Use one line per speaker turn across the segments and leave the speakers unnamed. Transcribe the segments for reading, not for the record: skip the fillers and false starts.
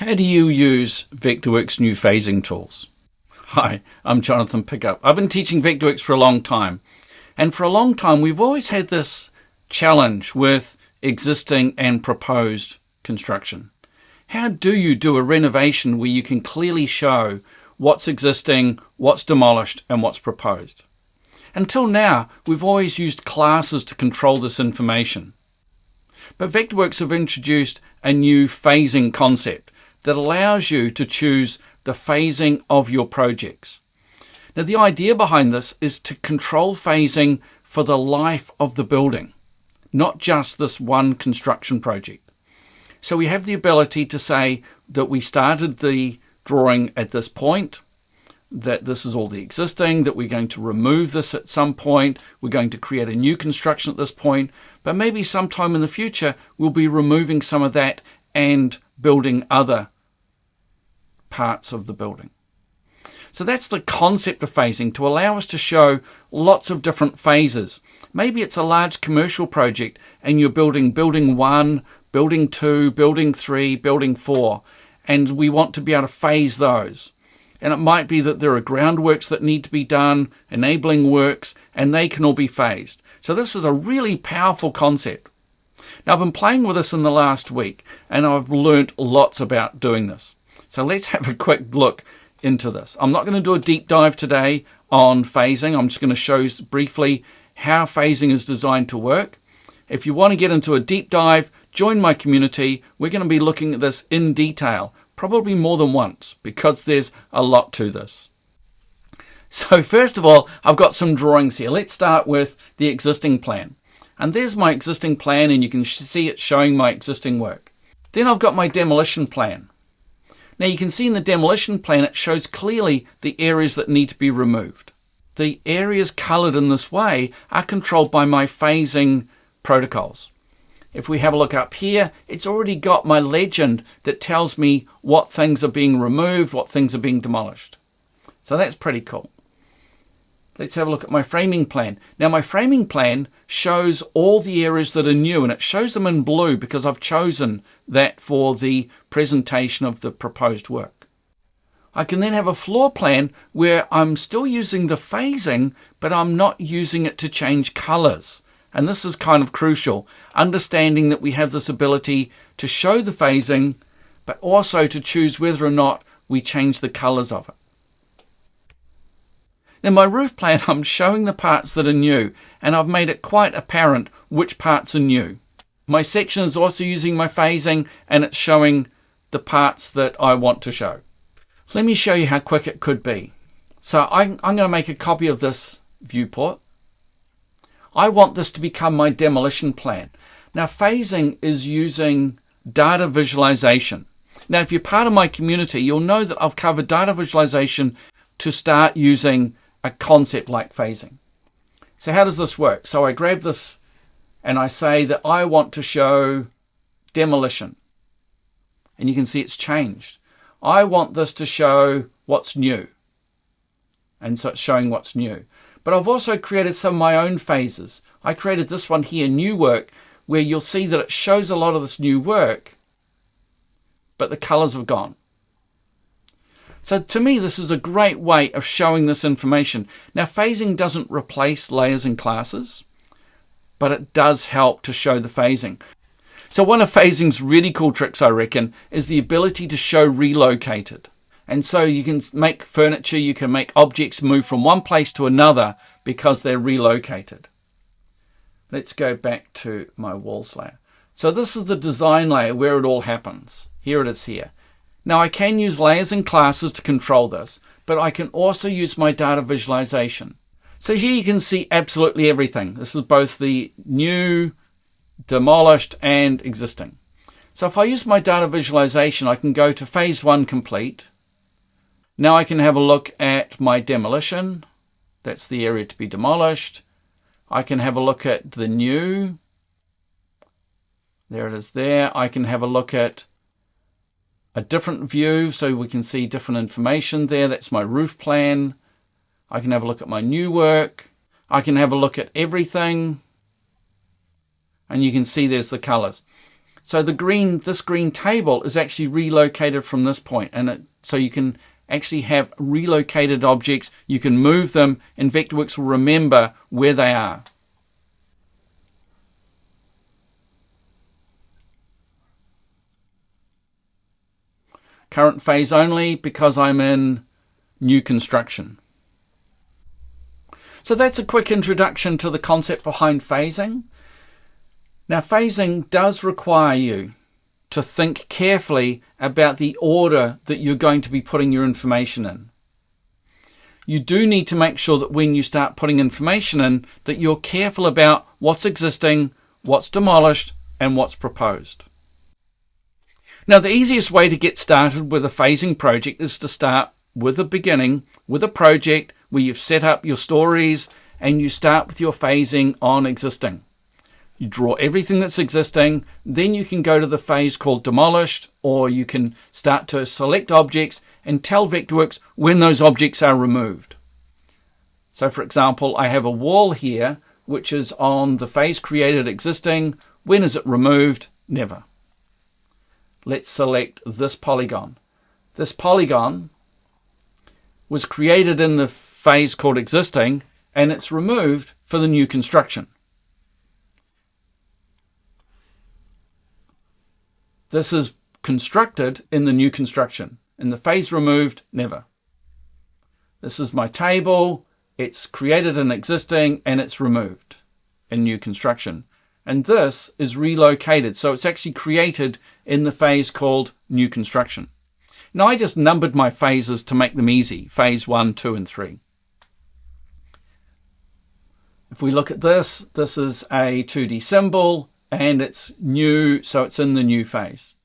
How do you use Vectorworks' new phasing tools? Hi, I'm Jonathan Pickup. I've been teaching Vectorworks for a long time. And for a long time, we've always had this challenge with existing and proposed construction. How do you do a renovation where you can clearly show what's existing, what's demolished, and what's proposed? Until now, we've always used classes to control this information. But Vectorworks have introduced a new phasing concept that allows you to choose the phasing of your projects. Now, the idea behind this is to control phasing for the life of the building, not just this one construction project. So we have the ability to say that we started the drawing at this point, that this is all the existing, that we're going to remove this at some point, we're going to create a new construction at this point, but maybe sometime in the future we'll be removing some of that and building other parts of the building. So that's the concept of phasing, to allow us to show lots of different phases. Maybe it's a large commercial project and you're building building 1, building 2, building 3, building 4, and we want to be able to phase those. And it might be that there are groundworks that need to be done, enabling works, and they can all be phased. So this is a really powerful concept. Now, I've been playing with this in the last week, and I've learnt lots about doing this. So let's have a quick look into this. I'm not going to do a deep dive today on phasing. I'm just going to show briefly how phasing is designed to work. If you want to get into a deep dive, join my community. We're going to be looking at this in detail, probably more than once, because there's a lot to this. So first of all, I've got some drawings here. Let's start with the existing plan. And there's my existing plan, and you can see it showing my existing work. Then I've got my demolition plan. Now you can see in the demolition plan, it shows clearly the areas that need to be removed. The areas coloured in this way are controlled by my phasing protocols. If we have a look up here, it's already got my legend that tells me what things are being removed, what things are being demolished. So that's pretty cool. Let's have a look at my framing plan. Now my framing plan shows all the areas that are new, and it shows them in blue because I've chosen that for the presentation of the proposed work. I can then have a floor plan where I'm still using the phasing, but I'm not using it to change colours. And this is kind of crucial, understanding that we have this ability to show the phasing, but also to choose whether or not we change the colours of it. In my roof plan, I'm showing the parts that are new, and I've made it quite apparent which parts are new. My section is also using my phasing, and it's showing the parts that I want to show. Let me show you how quick it could be. So I'm going to make a copy of this viewport. I want this to become my demolition plan. Now, phasing is using data visualization. Now, if you're part of my community, you'll know that I've covered data visualization to start using a concept like phasing. So how does this work? So I grab this and I say that I want to show demolition. And you can see it's changed. I want this to show what's new. And so it's showing what's new. But I've also created some of my own phases. I created this one here, new work, where you'll see that it shows a lot of this new work, but the colors have gone. So to me, this is a great way of showing this information. Now, phasing doesn't replace layers and classes, but it does help to show the phasing. So one of phasing's really cool tricks, I reckon, is the ability to show relocated. And so you can make furniture, you can make objects move from one place to another because they're relocated. Let's go back to my walls layer. So this is the design layer where it all happens. Here it is here. Now I can use layers and classes to control this, but I can also use my data visualization. So here you can see absolutely everything. This is both the new, demolished, and existing. So if I use my data visualization, I can go to phase 1 complete. Now I can have a look at my demolition. That's the area to be demolished. I can have a look at the new. There it is there. I can have a look at a different view so we can see different information there. That's my roof plan. I can have a look at my new work. I can have a look at everything. And you can see there's the colors. So this green table is actually relocated from this point, and so you can actually have relocated objects. You can move them, and Vectorworks will remember where they are. Current phase only because I'm in new construction. So that's a quick introduction to the concept behind phasing. Now, phasing does require you to think carefully about the order that you're going to be putting your information in. You do need to make sure that when you start putting information in, that you're careful about what's existing, what's demolished, and what's proposed. Now, the easiest way to get started with a phasing project is to start with a beginning, with a project where you've set up your stories and you start with your phasing on existing. You draw everything that's existing, then you can go to the phase called demolished, or you can start to select objects and tell Vectorworks when those objects are removed. So for example, I have a wall here, which is on the phase created existing. When is it removed? Never. Let's select this polygon. This polygon was created in the phase called existing, and it's removed for the new construction. This is constructed in the new construction. In the phase removed, never. This is my table. It's created in existing, and it's removed in new construction. And this is relocated. So it's actually created in the phase called new construction. Now, I just numbered my phases to make them easy. Phase 1, 2, and 3. If we look at this, this is a 2D symbol, and it's new, so it's in the new phase.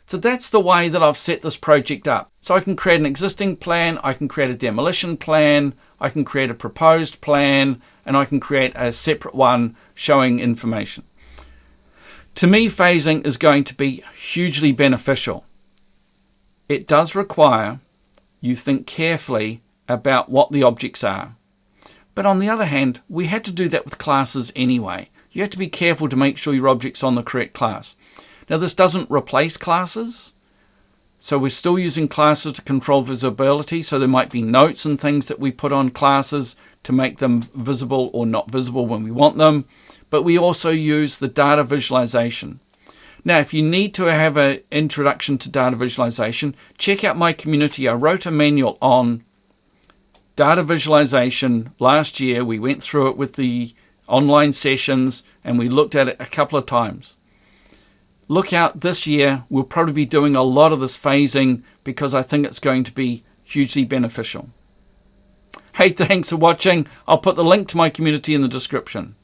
So that's the way that I've set this project up. So I can create an existing plan, I can create a demolition plan, I can create a proposed plan, and I can create a separate one showing information. To me, phasing is going to be hugely beneficial. It does require you think carefully about what the objects are. But on the other hand, we had to do that with classes anyway. You have to be careful to make sure your object's on the correct class. Now, this doesn't replace classes. So we're still using classes to control visibility. So there might be notes and things that we put on classes to make them visible or not visible when we want them. But we also use the data visualization. Now, if you need to have an introduction to data visualization, check out my community. I wrote a manual on data visualization last year. We went through it with the online sessions and we looked at it a couple of times. Look out this year. We'll probably be doing a lot of this phasing because I think it's going to be hugely beneficial. Hey, thanks for watching. I'll put the link to my community in the description.